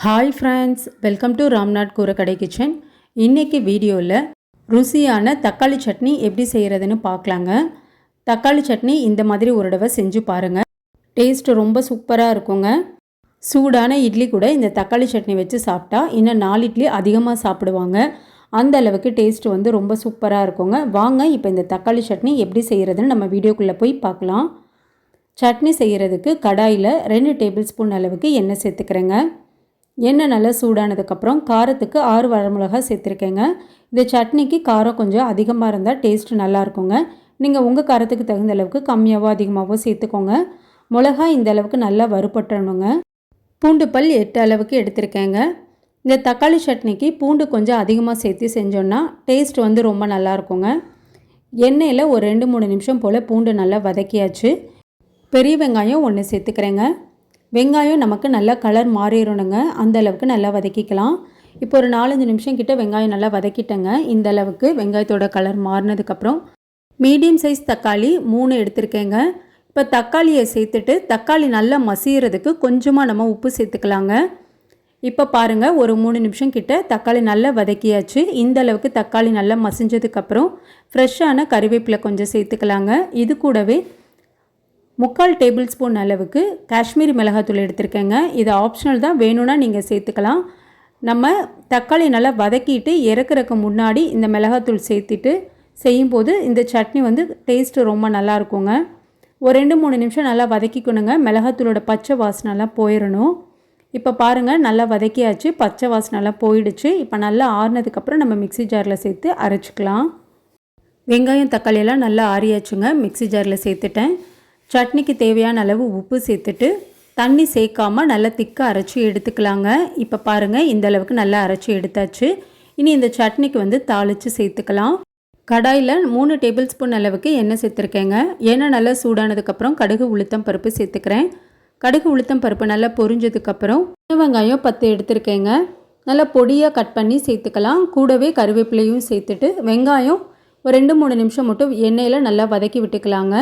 Hi friends, welcome to Ramnath கூரக்கடை kitchen. இன்றைக்கி வீடியோவில் ருசியான தக்காளி சட்னி எப்படி செய்கிறதுன்னு பார்க்கலாங்க. தக்காளி சட்னி இந்த மாதிரி ஒரு தடவை செஞ்சு பாருங்கள். டேஸ்ட்டு ரொம்ப சூப்பராக இருக்குங்க. சூடான இட்லி கூட இந்த தக்காளி சட்னி வச்சு சாப்பிட்டா இன்னும் 4 இட்லி அதிகமாக சாப்பிடுவாங்க. அந்த அளவுக்கு டேஸ்ட்டு வந்து ரொம்ப சூப்பராக இருக்குங்க. வாங்க இப்போ இந்த தக்காளி சட்னி எப்படி செய்கிறதுன்னு நம்ம வீடியோக்குள்ளே போய் பார்க்கலாம். சட்னி செய்கிறதுக்கு கடாயில் 2 டேபிள் ஸ்பூன் அளவுக்கு எண்ணெய் சேர்த்துக்கிறேங்க. எண்ணெய் நல்லா சூடானதுக்கப்புறம் காரத்துக்கு 6 வரமிளகாய் சேர்த்துருக்கேங்க. இந்த சட்னிக்கு காரம் கொஞ்சம் அதிகமாக இருந்தால் டேஸ்ட்டு நல்லாயிருக்குங்க. நீங்கள் உங்கள் காரத்துக்கு தகுந்த அளவுக்கு கம்மியாகவோ அதிகமாகவோ சேர்த்துக்கோங்க. மிளகாய் இந்த அளவுக்கு நல்லா வறுபட்டணுங்க. பூண்டு பல் 8 அளவுக்கு எடுத்திருக்கேங்க. இந்த தக்காளி சட்னிக்கு பூண்டு கொஞ்சம் அதிகமாக சேர்த்து செஞ்சோன்னா டேஸ்ட் வந்து ரொம்ப நல்லாயிருக்குங்க. எண்ணெயில் ஒரு 2-3 நிமிஷம் போல் பூண்டு நல்லா வதக்கியாச்சு. பெரிய வெங்காயம் 1 சேர்த்துக்கிறேங்க. வெங்காயம் நமக்கு நல்லா கலர் மாறிடணுங்க. அந்த அளவுக்கு நல்லா வதக்கிக்கலாம். இப்போ ஒரு 4-5 நிமிஷம் கிட்ட வெங்காயம் நல்லா வதக்கிட்டேங்க. இந்த அளவுக்கு வெங்காயத்தோட கலர் மாறினதுக்கப்புறம் மீடியம் சைஸ் தக்காளி 3 எடுத்திருக்கேங்க. இப்போ தக்காளியை சேர்த்துட்டு தக்காளி நல்லா மசியறதுக்கு கொஞ்சமாக நம்ம உப்பு சேர்த்துக்கலாங்க. இப்போ பாருங்கள், ஒரு 3 நிமிஷம் கிட்ட தக்காளி நல்லா வதக்கியாச்சு. இந்த அளவுக்கு தக்காளி நல்லா மசிஞ்சதுக்கப்புறம் ஃப்ரெஷ்ஷான கறிவேப்பிலை கொஞ்சம் சேர்த்துக்கலாங்க. இது கூடவே 3/4 டேபிள் ஸ்பூன் அளவுக்கு காஷ்மீரி மிளகாத்தூள் எடுத்திருக்கேங்க. இது ஆப்ஷனல் தான், வேணும்னா நீங்கள் சேர்த்துக்கலாம். நம்ம தக்காளி நல்லா வதக்கிட்டு இறக்குறதுக்கு முன்னாடி இந்த மிளகாத்தூள் சேர்த்துட்டு செய்யும்போது இந்த சட்னி வந்து டேஸ்ட்டு ரொம்ப நல்லா இருக்குங்க. ஒரு 2-3 நிமிஷம் நல்லா வதக்கிக்கணுங்க. மிளகாத்தூளோட பச்சை வாசனைலாம் போயிடணும். இப்போ பாருங்கள், நல்லா வதக்கியாச்சு. பச்சை வாசனைலாம் போயிடுச்சு. இப்போ நல்லா ஆறுனதுக்கப்புறம் நம்ம மிக்ஸி ஜாரில் சேர்த்து அரைச்சிக்கலாம். வெங்காயம் தக்காளியெல்லாம் நல்லா ஆறியாச்சுங்க. மிக்ஸி ஜாரில் சேர்த்துட்டேன். சட்னிக்கு தேவையான அளவு உப்பு சேர்த்துட்டு தண்ணி சேர்க்காமல் நல்லா திக்காக அரைச்சி எடுத்துக்கலாங்க. இப்போ பாருங்கள், இந்த அளவுக்கு நல்லா அரைச்சி எடுத்தாச்சு. இனி இந்த சட்னிக்கு வந்து தாளித்து சேர்த்துக்கலாம். கடாயில் 3 டேபிள் ஸ்பூன் அளவுக்கு எண்ணெய் சேர்த்துருக்கேங்க. எண்ணெய் நல்லா சூடானதுக்கப்புறம் கடுகு உளுத்தம் பருப்பு சேர்த்துக்கிறேன். கடுகு உளுத்தம் பருப்பு நல்லா பொரிஞ்சதுக்கப்புறம் வெங்காயம் 10 எடுத்துருக்கேங்க. நல்லா பொடியாக கட் பண்ணி சேர்த்துக்கலாம். கூடவே கருவேப்பிலையும் சேர்த்துட்டு வெங்காயம் ஒரு 2-3 நிமிஷம் மட்டும் எண்ணெயில் நல்லா வதக்கி விட்டுக்கலாங்க.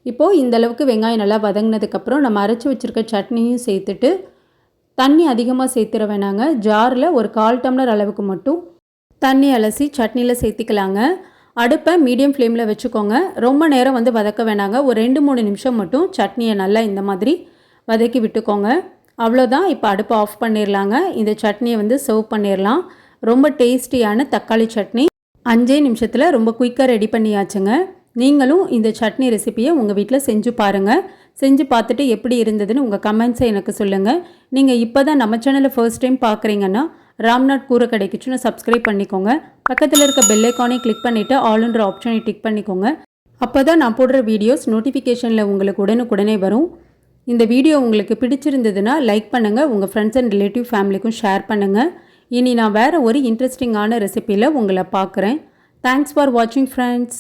இப்போது இந்த அளவுக்கு வெங்காயம் நல்லா வதங்கினதுக்கப்புறம் நம்ம அரைச்சி வச்சுருக்க சட்னியும் சேர்த்துட்டு தண்ணி அதிகமாக சேர்த்துற வேணாங்க. ஜாரில் ஒரு 1/4 டம்ளர் அளவுக்கு மட்டும் தண்ணி அலசி சட்னியில் சேர்த்திக்கலாங்க. அடுப்பை மீடியம் ஃப்ளேமில் வச்சுக்கோங்க. ரொம்ப நேரம் வந்து வதக்க வேணாங்க. ஒரு 2-3 நிமிஷம் மட்டும் சட்னியை நல்லா இந்த மாதிரி வதக்கி விட்டுக்கோங்க. அவ்வளோதான். இப்போ அடுப்பை ஆஃப் பண்ணிடலாங்க. இந்த சட்னியை வந்து சர்வ் பண்ணிடலாம். ரொம்ப டேஸ்டியான தக்காளி சட்னி 5 நிமிஷத்தில் ரொம்ப குயிக்காக ரெடி பண்ணியாச்சுங்க. நீங்களும் இந்த சட்னி ரெசிப்பியை உங்கள் வீட்டில் செஞ்சு பாருங்கள். செஞ்சு பார்த்துட்டு எப்படி இருந்ததுன்னு உங்கள் கமெண்ட்ஸை எனக்கு சொல்லுங்கள். நீங்கள் இப்போ தான் நம்ம சேனலை ஃபர்ஸ்ட் டைம் பார்க்குறீங்கன்னா ராம்நாத் கூரக்கடை கிச்சனை சப்ஸ்கிரைப் பண்ணிக்கோங்க. பக்கத்தில் இருக்க பெல் ஐக்கானை கிளிக் பண்ணிவிட்டு ஆல்ன்ற ஆப்ஷனை டிக் பண்ணிக்கோங்க. அப்போ தான் நான் போடுற வீடியோஸ் நோட்டிஃபிகேஷனில் உங்களுக்கு உடனுக்குடனே வரும். இந்த வீடியோ உங்களுக்கு பிடிச்சிருந்ததுன்னா லைக் பண்ணுங்கள். உங்கள் ஃப்ரெண்ட்ஸ் அண்ட் ரிலேட்டிவ் ஃபேமிலிக்கும் ஷேர் பண்ணுங்கள். இனி நான் வேறு ஒரு இன்ட்ரெஸ்டிங்கான ரெசிப்பியில் உங்களை பார்க்குறேன். தேங்க்ஸ் ஃபார் வாட்சிங் ஃப்ரெண்ட்ஸ்.